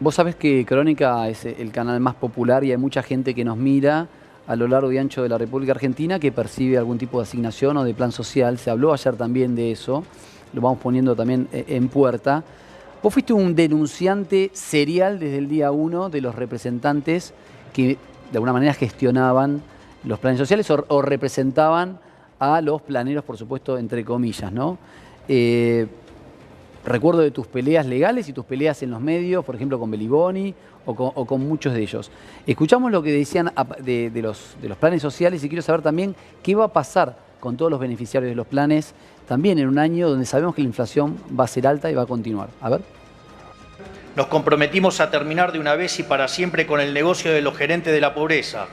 Vos sabés que Crónica es el canal más popular y hay mucha gente que nos mira a lo largo y ancho de la República Argentina que percibe algún tipo de asignación o de plan social. Se habló ayer también de eso, lo vamos poniendo también en puerta. Vos fuiste un denunciante serial desde el día 1 de los representantes que de alguna manera gestionaban los planes sociales o representaban a los planeros, por supuesto, entre comillas, ¿no? Recuerdo de tus peleas legales y tus peleas en los medios, por ejemplo con Beliboni o con muchos de ellos. Escuchamos lo que decían de los planes sociales y quiero saber también qué va a pasar con todos los beneficiarios de los planes también en un año donde sabemos que la inflación va a ser alta y va a continuar. A ver. Nos comprometimos a terminar de una vez y para siempre con el negocio de los gerentes de la pobreza,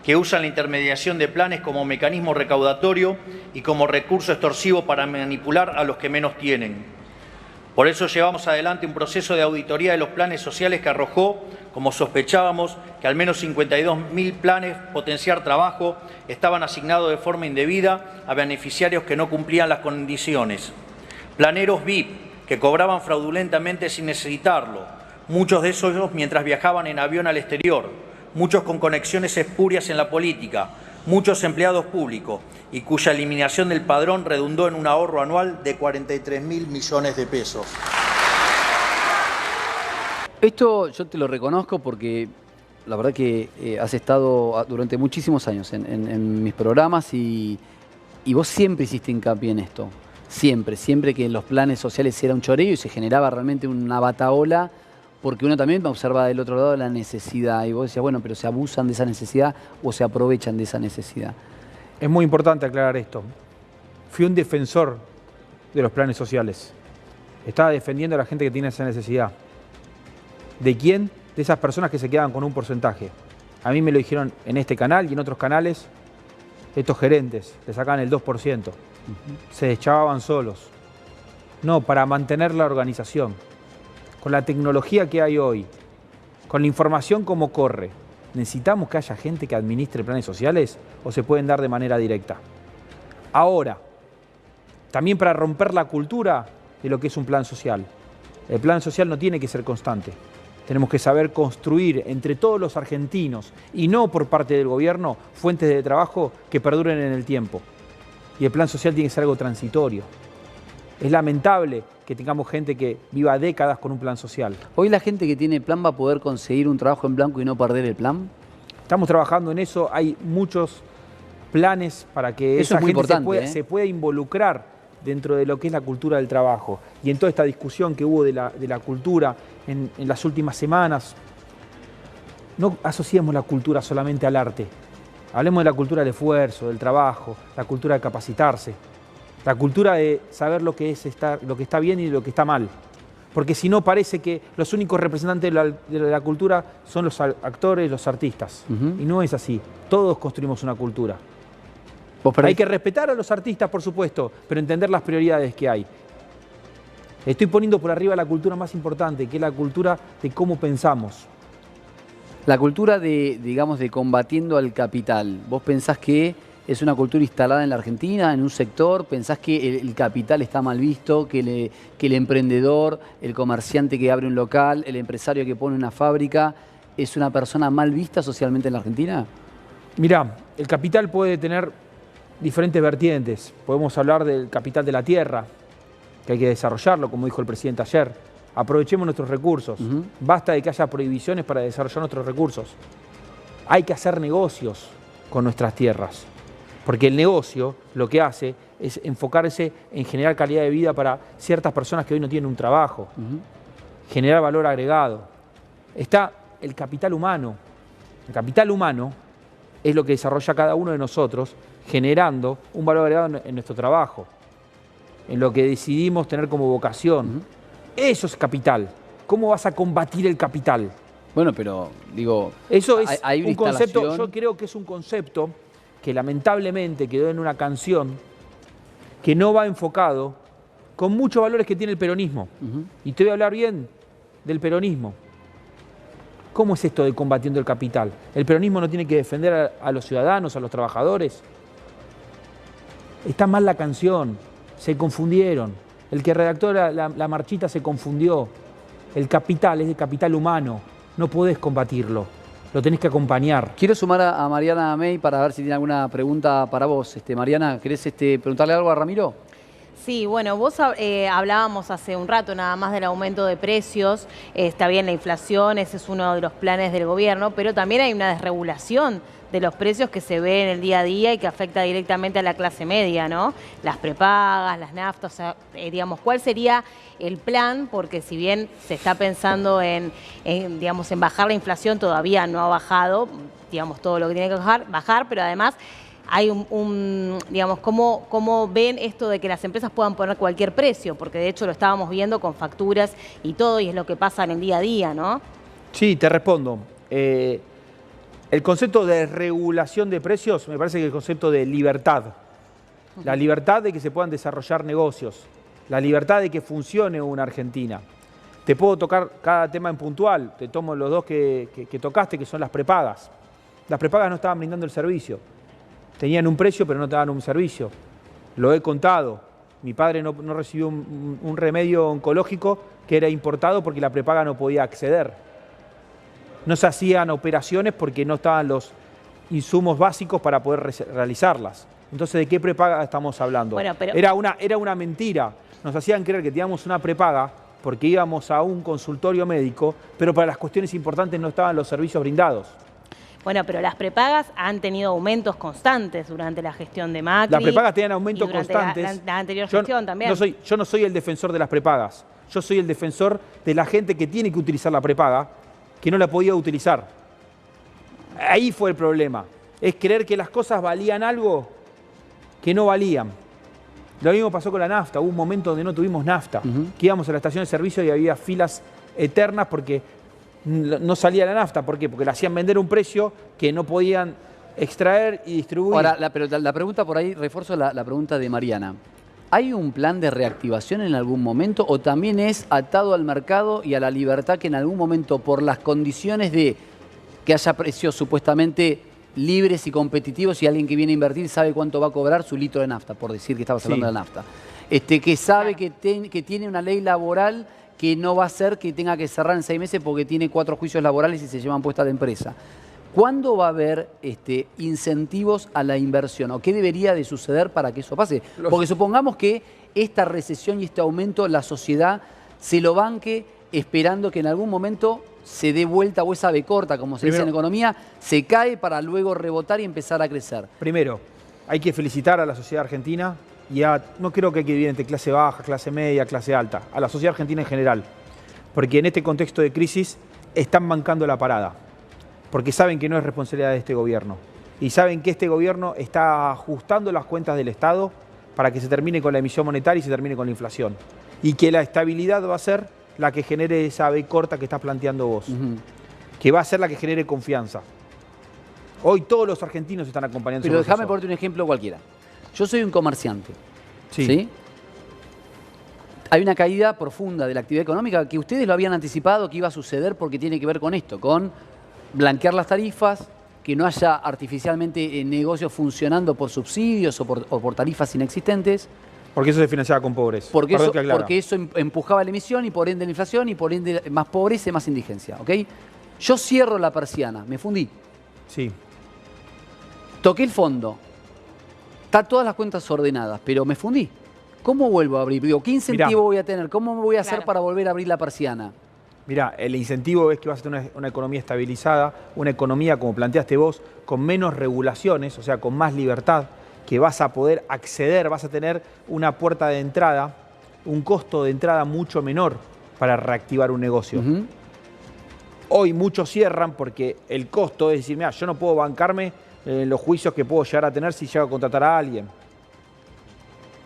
que usan la intermediación de planes como mecanismo recaudatorio y como recurso extorsivo para manipular a los que menos tienen. Por eso llevamos adelante un proceso de auditoría de los planes sociales que arrojó, como sospechábamos, que al menos 52.000 planes potenciar trabajo estaban asignados de forma indebida a beneficiarios que no cumplían las condiciones. Planeros VIP que cobraban fraudulentamente sin necesitarlo, muchos de esos mientras viajaban en avión al exterior, muchos con conexiones espurias en la política, muchos empleados públicos y cuya eliminación del padrón redundó en un ahorro anual de 43.000 millones de pesos. Esto yo te lo reconozco porque la verdad que has estado durante muchísimos años en mis programas y vos siempre hiciste hincapié en esto. Siempre que los planes sociales era un choreo y se generaba realmente una batahola porque uno también observa del otro lado la necesidad y vos decías, bueno, pero se abusan de esa necesidad o se aprovechan de esa necesidad. Es muy importante aclarar esto. Fui un defensor de los planes sociales. Estaba defendiendo a la gente que tiene esa necesidad. ¿De quién? De esas personas que se quedan con un porcentaje. A mí me lo dijeron en este canal y en otros canales, estos gerentes, le sacaban el 2%. Se deschavaban solos. No, para mantener la organización. Con la tecnología que hay hoy, con la información como corre, ¿necesitamos que haya gente que administre planes sociales o se pueden dar de manera directa? Ahora, también para romper la cultura de lo que es un plan social. El plan social no tiene que ser constante. Tenemos que saber construir entre todos los argentinos y no por parte del gobierno fuentes de trabajo que perduren en el tiempo. Y el plan social tiene que ser algo transitorio. Es lamentable que tengamos gente que viva décadas con un plan social. ¿Hoy la gente que tiene plan va a poder conseguir un trabajo en blanco y no perder el plan? Estamos trabajando en eso, hay muchos planes para que esa gente se pueda involucrar dentro de lo que es la cultura del trabajo. Y en toda esta discusión que hubo de la cultura en las últimas semanas, no asociemos la cultura solamente al arte. Hablemos de la cultura del esfuerzo, del trabajo, la cultura de capacitarse. La cultura de saber lo que está bien y lo que está mal. Porque si no parece que los únicos representantes de la cultura son los actores, los artistas. Y no es así. Todos construimos una cultura. Hay que respetar a los artistas, por supuesto, pero entender las prioridades que hay. Estoy poniendo por arriba la cultura más importante, que es la cultura de cómo pensamos. La cultura de combatiendo al capital. ¿Vos pensás que es una cultura instalada en la Argentina, en un sector? ¿Pensás que el capital está mal visto, que el emprendedor, el comerciante que abre un local, el empresario que pone una fábrica, es una persona mal vista socialmente en la Argentina? Mirá, el capital puede tener diferentes vertientes. Podemos hablar del capital de la tierra, que hay que desarrollarlo, como dijo el presidente ayer. Aprovechemos nuestros recursos. Basta de que haya prohibiciones para desarrollar nuestros recursos. Hay que hacer negocios con nuestras tierras. Porque el negocio lo que hace es enfocarse en generar calidad de vida para ciertas personas que hoy no tienen un trabajo, generar valor agregado. Está el capital humano. El capital humano es lo que desarrolla cada uno de nosotros, generando un valor agregado en nuestro trabajo, en lo que decidimos tener como vocación. Eso es capital. ¿Cómo vas a combatir el capital? Bueno, pero digo, eso es hay un concepto, yo creo que es un concepto que lamentablemente quedó en una canción que no va enfocado con muchos valores que tiene el peronismo. Y te voy a hablar bien del peronismo. ¿Cómo es esto de combatiendo el capital? ¿El peronismo no tiene que defender a los ciudadanos, a los trabajadores? Está mal la canción, se confundieron. El que redactó la marchita se confundió. El capital es de capital humano, no podés combatirlo, lo tenés que acompañar. Quiero sumar a Mariana May para ver si tiene alguna pregunta para vos. Mariana, ¿querés preguntarle algo a Ramiro? Sí, bueno, vos hablábamos hace un rato nada más del aumento de precios, está bien la inflación, ese es uno de los planes del gobierno, pero también hay una desregulación de los precios que se ve en el día a día y que afecta directamente a la clase media, ¿no? Las prepagas, las naftas, o sea, digamos, ¿cuál sería el plan? Porque si bien se está pensando digamos, en bajar la inflación, todavía no ha bajado, digamos, todo lo que tiene que bajar, pero además hay digamos, ¿cómo ven esto de que las empresas puedan poner cualquier precio? Porque de hecho lo estábamos viendo con facturas y todo, y es lo que pasa en el día a día, ¿no? Sí, te respondo. El concepto de regulación de precios me parece que es el concepto de libertad. La libertad de que se puedan desarrollar negocios. La libertad de que funcione una Argentina. Te puedo tocar cada tema en puntual. Te tomo los dos que tocaste, que son las prepagas. Las prepagas no estaban brindando el servicio. Tenían un precio, pero no te daban un servicio. Lo he contado. Mi padre no recibió un remedio oncológico que era importado porque la prepaga no podía acceder. No se hacían operaciones porque no estaban los insumos básicos para poder realizarlas. Entonces, ¿de qué prepaga estamos hablando? Bueno, pero... Era una mentira. Nos hacían creer que teníamos una prepaga porque íbamos a un consultorio médico, pero para las cuestiones importantes no estaban los servicios brindados. Bueno, pero las prepagas han tenido aumentos constantes durante la gestión de Macri. Las prepagas tenían aumentos constantes. La anterior gestión también. Yo no soy el defensor de las prepagas. Yo soy el defensor de la gente que tiene que utilizar la prepaga, que no la podía utilizar. Ahí fue el problema. Es creer que las cosas valían algo que no valían. Lo mismo pasó con la nafta. Hubo un momento donde no tuvimos nafta, que íbamos a la estación de servicio y había filas eternas porque no salía la nafta. ¿Por qué? Porque la hacían vender a un precio que no podían extraer y distribuir. Ahora, pero la pregunta por ahí, refuerzo la pregunta de Mariana. ¿Hay un plan de reactivación en algún momento o también es atado al mercado y a la libertad que en algún momento, por las condiciones de que haya precios supuestamente libres y competitivos y alguien que viene a invertir sabe cuánto va a cobrar su litro de nafta, por decir que estabas hablando de la nafta, que sabe que tiene una ley laboral que no va a hacer que tenga que cerrar en 6 meses porque tiene 4 juicios laborales y se llevan puesta la empresa? ¿Cuándo va a haber incentivos a la inversión? ¿O qué debería de suceder para que eso pase? Porque supongamos que esta recesión y este aumento la sociedad se lo banque esperando que en algún momento se dé vuelta o esa B corta, como se dice en economía, se cae para luego rebotar y empezar a crecer. Primero, hay que felicitar a la sociedad argentina y no creo que hay que dividir entre clase baja, clase media, clase alta, a la sociedad argentina en general. Porque en este contexto de crisis están bancando la parada. Porque saben que no es responsabilidad de este gobierno. Y saben que este gobierno está ajustando las cuentas del Estado para que se termine con la emisión monetaria y se termine con la inflación. Y que la estabilidad va a ser la que genere esa B corta que estás planteando vos. Que va a ser la que genere confianza. Hoy todos los argentinos están acompañando. Pero déjame ponerte un ejemplo cualquiera. Yo soy un comerciante. ¿Sí? Hay una caída profunda de la actividad económica que ustedes lo habían anticipado que iba a suceder porque tiene que ver con esto, con blanquear las tarifas, que no haya artificialmente negocios funcionando por subsidios o por tarifas inexistentes. Porque eso se financiaba con pobreza. Porque eso empujaba la emisión y por ende la inflación y por ende más pobreza y más indigencia. ¿Ok? Yo cierro la persiana, me fundí. Sí. Toqué el fondo. Están todas las cuentas ordenadas, pero me fundí. ¿Cómo vuelvo a abrir? Digo, ¿qué incentivo voy a tener? ¿Cómo me voy a hacer para volver a abrir la persiana? Mirá, el incentivo es que vas a tener una economía estabilizada, una economía, como planteaste vos, con menos regulaciones, o sea, con más libertad, que vas a poder acceder, vas a tener una puerta de entrada, un costo de entrada mucho menor para reactivar un negocio. Hoy muchos cierran porque el costo es decir, mira, yo no puedo bancarme los juicios que puedo llegar a tener si llego a contratar a alguien.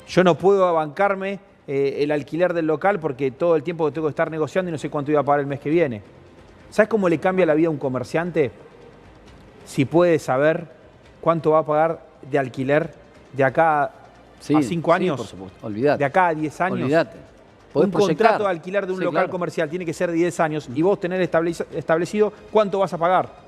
Yo no puedo bancarme el alquiler del local porque todo el tiempo tengo que estar negociando y no sé cuánto iba a pagar el mes que viene. ¿Sabes cómo le cambia la vida a un comerciante? Si puede saber cuánto va a pagar de alquiler de acá a 5 años. Sí, por supuesto. Olvídate. De acá a 10 años. Olvídate. Un contrato de alquiler de un local comercial tiene que ser de 10 años y vos tener establecido cuánto vas a pagar.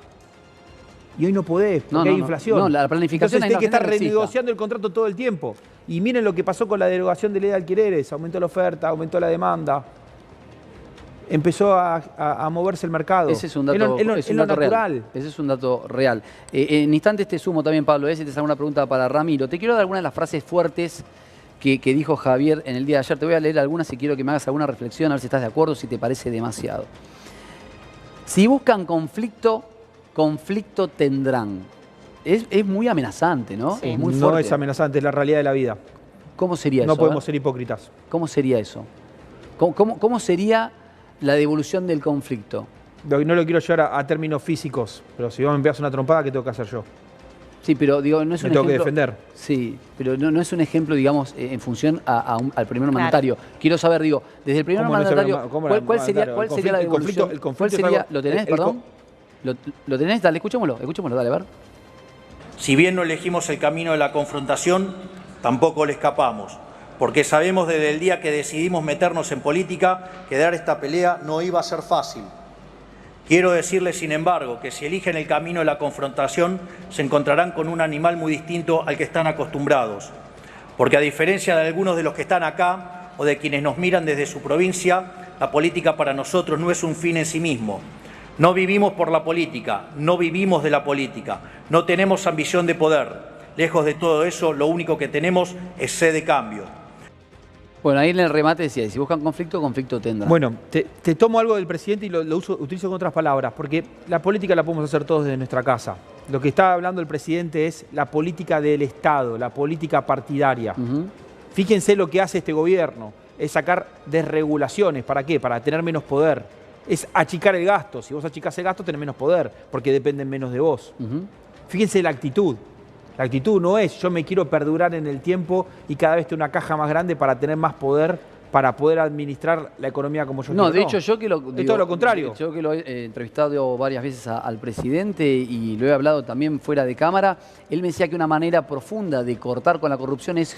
Y hoy no podés, porque hay inflación. No, la planificación. Entonces tenés que estar renegociando el contrato todo el tiempo. Y miren lo que pasó con la derogación de ley de alquileres. Aumentó la oferta, aumentó la demanda. empezó a moverse el mercado. Ese es un dato, es lo natural. Real. Ese es un dato real. En instantes te sumo también, Pablo, si te hago una pregunta para Ramiro. Te quiero dar algunas de las frases fuertes que dijo Javier en el día de ayer. Te voy a leer algunas y quiero que me hagas alguna reflexión, a ver si estás de acuerdo, si te parece demasiado. Si buscan conflicto, conflicto tendrán. Es muy amenazante, ¿no? Sí. Es muy No fuerte. es amenazante, es la realidad de la vida. ¿Cómo sería eso? No A podemos ver, ser hipócritas. ¿cómo sería eso? ¿Cómo sería la devolución del conflicto? No lo quiero llevar a términos físicos, pero si vos me pegas una trompada, ¿qué tengo que hacer yo? Sí, pero digo, no es Me un tengo que ejemplo. defender. Sí, pero no es un ejemplo, digamos, en función al primer mandatario. Quiero saber, digo, desde el primer ¿Cómo no es el mandatario, cómo ¿cuál sería mandatario? la devolución? El conflicto ¿Cuál es sería? algo- ¿Lo tenés, perdón? ¿Lo tenés? Dale, escuchémoslo, dale, a ver. Si bien no elegimos el camino de la confrontación, tampoco le escapamos, porque sabemos desde el día que decidimos meternos en política que dar esta pelea no iba a ser fácil. Quiero decirles, sin embargo, que si eligen el camino de la confrontación, se encontrarán con un animal muy distinto al que están acostumbrados, porque a diferencia de algunos de los que están acá o de quienes nos miran desde su provincia, la política para nosotros no es un fin en sí mismo. No vivimos por la política, no vivimos de la política, no tenemos ambición de poder. Lejos de todo eso, lo único que tenemos es sed de cambio. Bueno, ahí en el remate decía, si buscan conflicto, conflicto tendrán. Bueno, te tomo algo del presidente y lo utilizo con otras palabras, porque la política la podemos hacer todos desde nuestra casa. Lo que está hablando el presidente es la política del Estado, la política partidaria. Fíjense lo que hace este gobierno, es sacar desregulaciones. ¿Para qué? Para tener menos poder. Es achicar el gasto. Si vos achicás el gasto, tenés menos poder, porque dependen menos de vos. Fíjense la actitud. La actitud no es yo me quiero perdurar en el tiempo y cada vez tener una caja más grande para tener más poder, para poder administrar la economía como yo quiero. No, de hecho yo que lo... Es todo lo contrario. Yo que lo he entrevistado varias veces al presidente y lo he hablado también fuera de cámara, él me decía que una manera profunda de cortar con la corrupción es,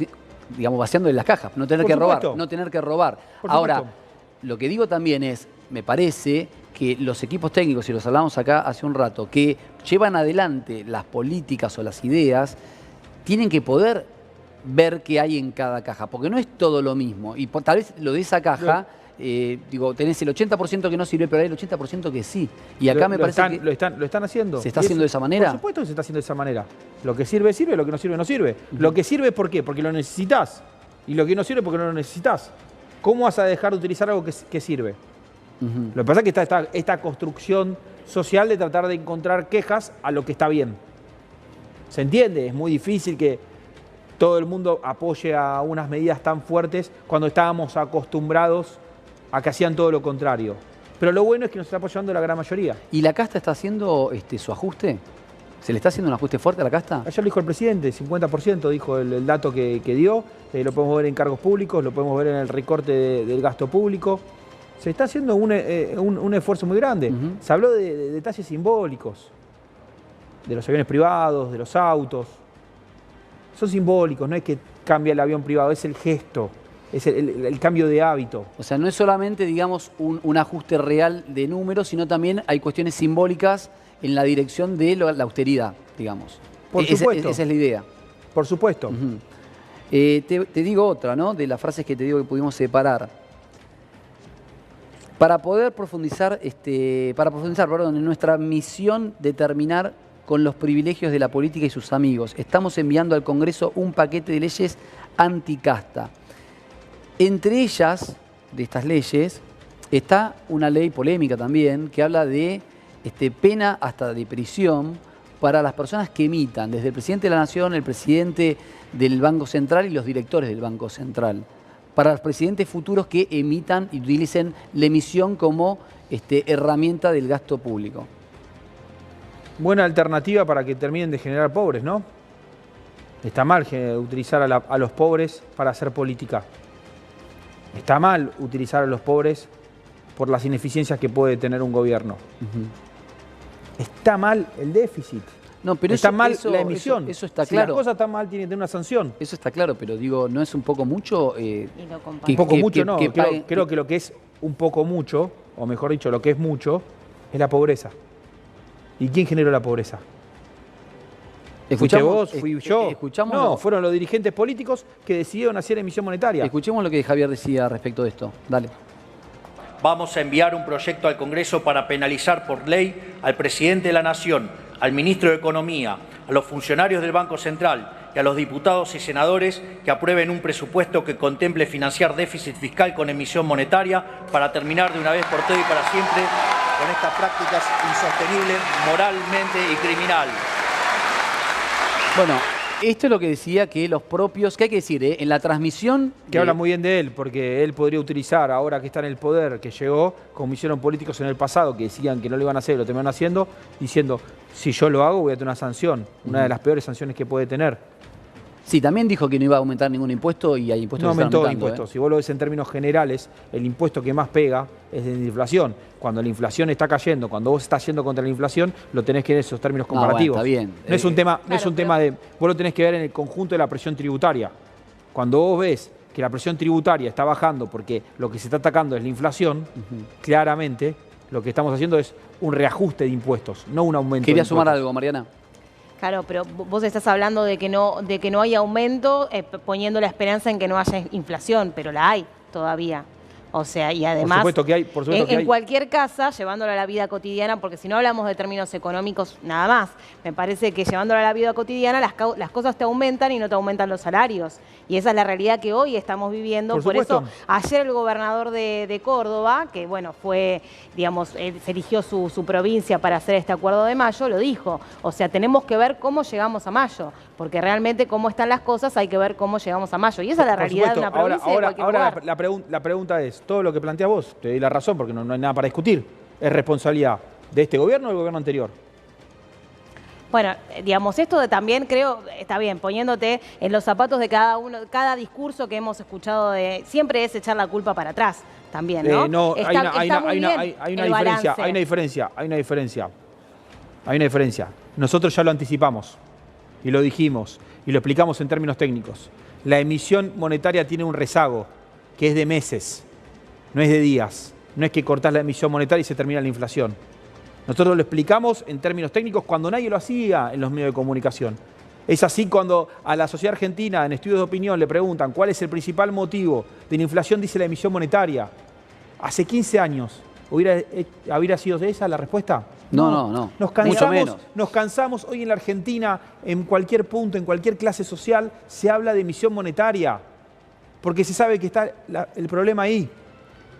digamos, vaciándole las cajas, no tener Por que supuesto. robar, no tener que robar. Por Ahora, supuesto. lo que digo también es, me parece que los equipos técnicos, y los hablamos acá hace un rato, que llevan adelante las políticas o las ideas, tienen que poder ver qué hay en cada caja, porque no es todo lo mismo. Y tal vez lo de esa caja, digo, tenés el 80% que no sirve, pero hay el 80% que sí. Y acá me parece que... Lo están haciendo. ¿Se está haciendo de esa manera? Por supuesto que se está haciendo de esa manera. Lo que sirve, sirve, lo que no sirve, no sirve. Lo que sirve, ¿por qué? Porque lo necesitas. Y lo que no sirve, porque no lo necesitas. ¿Cómo vas a dejar de utilizar algo que sirve? Lo que pasa es que está esta construcción social de tratar de encontrar quejas a lo que está bien. ¿Se entiende? Es muy difícil que todo el mundo apoye a unas medidas tan fuertes cuando estábamos acostumbrados a que hacían todo lo contrario. Pero lo bueno es que nos está apoyando la gran mayoría. ¿Y la casta está haciendo su ajuste? ¿Se le está haciendo un ajuste fuerte a la casta? Ayer lo dijo el presidente, 50% dijo el dato que dio. Lo podemos ver en cargos públicos, lo podemos ver en el recorte del gasto público. Se está haciendo un esfuerzo muy grande. Se habló de detalles simbólicos, de los aviones privados, de los autos. Son simbólicos, no es que cambia el avión privado, es el gesto, es el cambio de hábito. O sea, no es solamente, digamos, un ajuste real de números, sino también hay cuestiones simbólicas en la dirección de la austeridad, digamos. Por supuesto. Esa es la idea. Por supuesto. Te digo otra, ¿no? De las frases que te digo que pudimos separar. Para poder profundizar, en nuestra misión de terminar con los privilegios de la política y sus amigos, estamos enviando al Congreso un paquete de leyes anticasta. Entre ellas, de estas leyes, está una ley polémica también que habla de pena hasta de prisión para las personas que emitan, desde el presidente de la Nación, el presidente del Banco Central y los directores del Banco Central, para los presidentes futuros que emitan y utilicen la emisión como herramienta del gasto público. Buena alternativa para que terminen de generar pobres, ¿no? Está mal utilizar a los pobres para hacer política. Está mal utilizar a los pobres por las ineficiencias que puede tener un gobierno. Está mal el déficit. No, pero está mal la emisión. Eso está si claro. Si las cosas están mal, tiene que tener una sanción. Eso está claro, pero digo, ¿no es un poco mucho? Un poco mucho no. Creo que lo que es un poco mucho, o mejor dicho, lo que es mucho, es la pobreza. ¿Y quién generó la pobreza? ¿Fuiste vos? ¿Fui yo? No, fueron los dirigentes políticos que decidieron hacer emisión monetaria. Escuchemos lo que Javier decía respecto de esto. Dale. vamos a enviar un proyecto al Congreso para penalizar por ley al presidente de la Nación, al ministro de Economía, a los funcionarios del Banco Central y a los diputados y senadores que aprueben un presupuesto que contemple financiar déficit fiscal con emisión monetaria para terminar de una vez por todas y para siempre con estas prácticas insostenibles moralmente y criminal. Bueno, esto es lo que decía que los propios, que hay que decir, en la transmisión... Que habla muy bien de él, porque él podría utilizar, ahora que está en el poder, que llegó, como hicieron políticos en el pasado, que decían que no lo iban a hacer, lo terminaron haciendo, diciendo, si yo lo hago voy a tener una sanción, una de las peores sanciones que puede tener. Sí, también dijo que no iba a aumentar ningún impuesto y hay impuestos No que están aumentó aumentando. impuestos. Si vos lo ves en términos generales, el impuesto que más pega es de la inflación. Cuando la inflación está cayendo, cuando vos estás yendo contra la inflación, lo tenés que ver en esos términos comparativos. Bueno, está bien. No es un tema, no claro, es un tema de. Vos lo tenés que ver en el conjunto de la presión tributaria. Cuando vos ves que la presión tributaria está bajando porque lo que se está atacando es la inflación, claramente lo que estamos haciendo es un reajuste de impuestos, no un aumento. Quería de sumar impuestos. algo, Mariana. Claro, pero vos estás hablando de que no hay aumento, poniendo la esperanza en que no haya inflación, pero la hay todavía. O sea, y además, Por supuesto que hay, por supuesto que en hay. cualquier casa, llevándolo a la vida cotidiana, porque si no hablamos de términos económicos nada más, me parece que llevándolo a la vida cotidiana las cosas te aumentan y no te aumentan los salarios. Y esa es la realidad que hoy estamos viviendo. Por Por eso, supuesto. ayer el gobernador de Córdoba, que bueno, fue, digamos, él se eligió su provincia para hacer este acuerdo de mayo, lo dijo. O sea, tenemos que ver cómo llegamos a mayo, porque realmente cómo están las cosas hay que ver cómo llegamos a mayo. Y esa es la Por realidad de una supuesto. provincia y de cualquier Ahora lugar. la pregunta es, todo lo que planteas vos, te doy la razón porque no hay nada para discutir, es responsabilidad de este gobierno o del gobierno anterior. Bueno, digamos, esto de también creo, está bien, poniéndote en los zapatos de cada uno, cada discurso que hemos escuchado, siempre es echar la culpa para atrás también, ¿no? No, Está muy bien hay una el diferencia, balance. hay una diferencia. Nosotros ya lo anticipamos y lo dijimos y lo explicamos en términos técnicos. La emisión monetaria tiene un rezago que es de meses, no es de días. No es que cortás la emisión monetaria y se termina la inflación. Nosotros lo explicamos en términos técnicos cuando nadie lo hacía en los medios de comunicación. Es así cuando a la sociedad argentina en estudios de opinión le preguntan cuál es el principal motivo de la inflación, dice la emisión monetaria. Hace 15 años, ¿hubiera sido de esa la respuesta? No. Mucho menos. Nos cansamos. Hoy en la Argentina, en cualquier punto, en cualquier clase social, se habla de emisión monetaria, porque se sabe que está el problema ahí.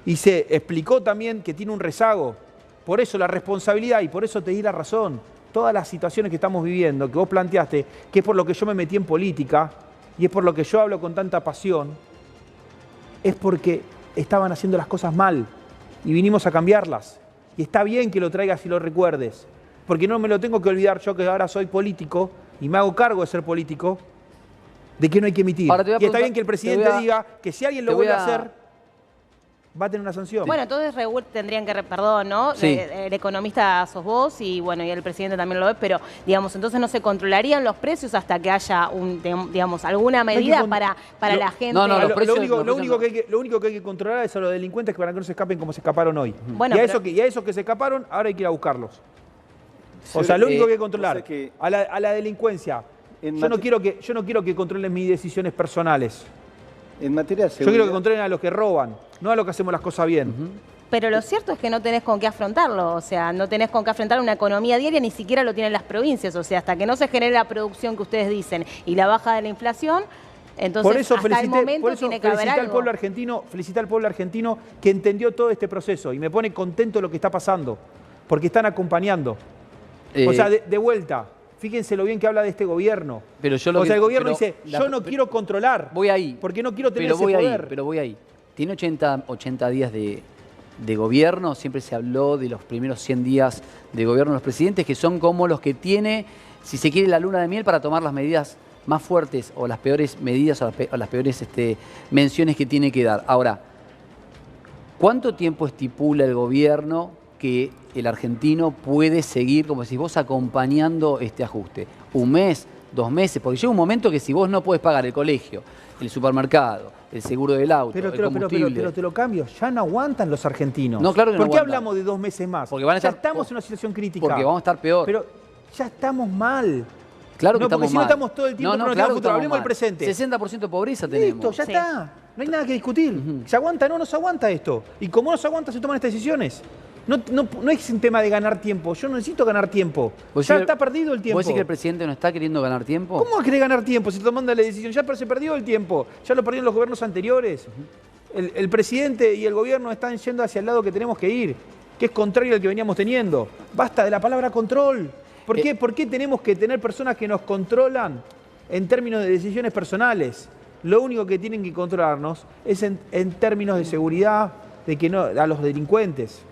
Y se explicó también que tiene un rezago. Por eso la responsabilidad, y por eso te di la razón, todas las situaciones que estamos viviendo, que vos planteaste, que es por lo que yo me metí en política, y es por lo que yo hablo con tanta pasión, es porque estaban haciendo las cosas mal, y vinimos a cambiarlas. Y está bien que lo traigas y lo recuerdes, porque no me lo tengo que olvidar yo que ahora soy político, y me hago cargo de ser político, de que no hay que emitir. Ahora te voy a Y está preguntar- bien que el presidente te voy a- diga que si alguien lo te voy vuelve a a- hacer, va a tener una sanción. Bueno, entonces tendrían que, perdón, ¿no? Sí. El economista sos vos y bueno, y el presidente también lo ve, pero digamos, entonces no se controlarían los precios hasta que haya digamos, alguna medida para la gente. No, Lo precios- único, los lo precios único no. que hay que controlar es a los delincuentes para que no se escapen como se escaparon hoy. Bueno, y, a pero- esos que se escaparon, ahora hay que ir a buscarlos. O sea, lo único que hay que controlar o sea que a la delincuencia. en Yo no mate- quiero que controlen mis decisiones personales. En materia de Yo quiero que seguridad, controlen a los que roban, no a los que hacemos las cosas bien. Pero lo cierto es que no tenés con qué afrontarlo, o sea, no tenés con qué afrontar una economía diaria, ni siquiera lo tienen las provincias, o sea, hasta que no se genere la producción que ustedes dicen y la baja de la inflación, entonces Por eso hasta el momento tiene que haber felicité al algo. pueblo argentino que entendió todo este proceso y me pone contento lo que está pasando, porque están acompañando. O sea, de vuelta, fíjense lo bien que habla de este gobierno. Pero yo lo o que- sea, el gobierno pero dice, yo no quiero controlar. Voy ahí. Porque no quiero tener Pero ese voy poder. ahí, pero voy ahí. Tiene 80 días de gobierno, siempre se habló de los primeros 100 días de gobierno de los presidentes, que son como los que tiene, si se quiere, la luna de miel para tomar las medidas más fuertes o las peores medidas o las peores menciones que tiene que dar. Ahora, ¿cuánto tiempo estipula el gobierno que el argentino puede seguir, como decís vos, acompañando este ajuste? ¿Un mes? ¿2 meses? Porque llega un momento que si vos no podés pagar el colegio, el supermercado, el seguro del auto, el combustible... Pero te lo cambio, ya no aguantan los argentinos. No, claro que no ¿Por qué aguantan. hablamos de 2 meses más? Porque van a ya estar- estamos en una situación crítica. Porque vamos a estar peor. Pero ya estamos mal. Claro que No, porque estamos si no mal. estamos todo el tiempo no, con claro el que futuro. estamos Hablemos del mal. presente. 60% de pobreza tenemos. Listo, ya Sí. está. No hay nada que discutir. ¿Se aguanta? No se aguanta esto. Y como no se aguanta, se toman estas decisiones. No es un tema de ganar tiempo. Yo no necesito ganar tiempo. Ya está perdido el tiempo. ¿Vos decís que el presidente no está queriendo ganar tiempo? ¿Cómo quiere ganar tiempo si tomando la decisión? Ya se perdió el tiempo. Ya lo perdieron los gobiernos anteriores. El presidente y el gobierno están yendo hacia el lado que tenemos que ir, que es contrario al que veníamos teniendo. Basta de la palabra control. ¿Por qué? ¿Por qué tenemos que tener personas que nos controlan en términos de decisiones personales? Lo único que tienen que controlarnos es en términos de seguridad, de que no, a los delincuentes.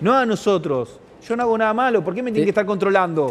No a nosotros. Yo no hago nada malo. ¿Por qué me tienen que estar controlando?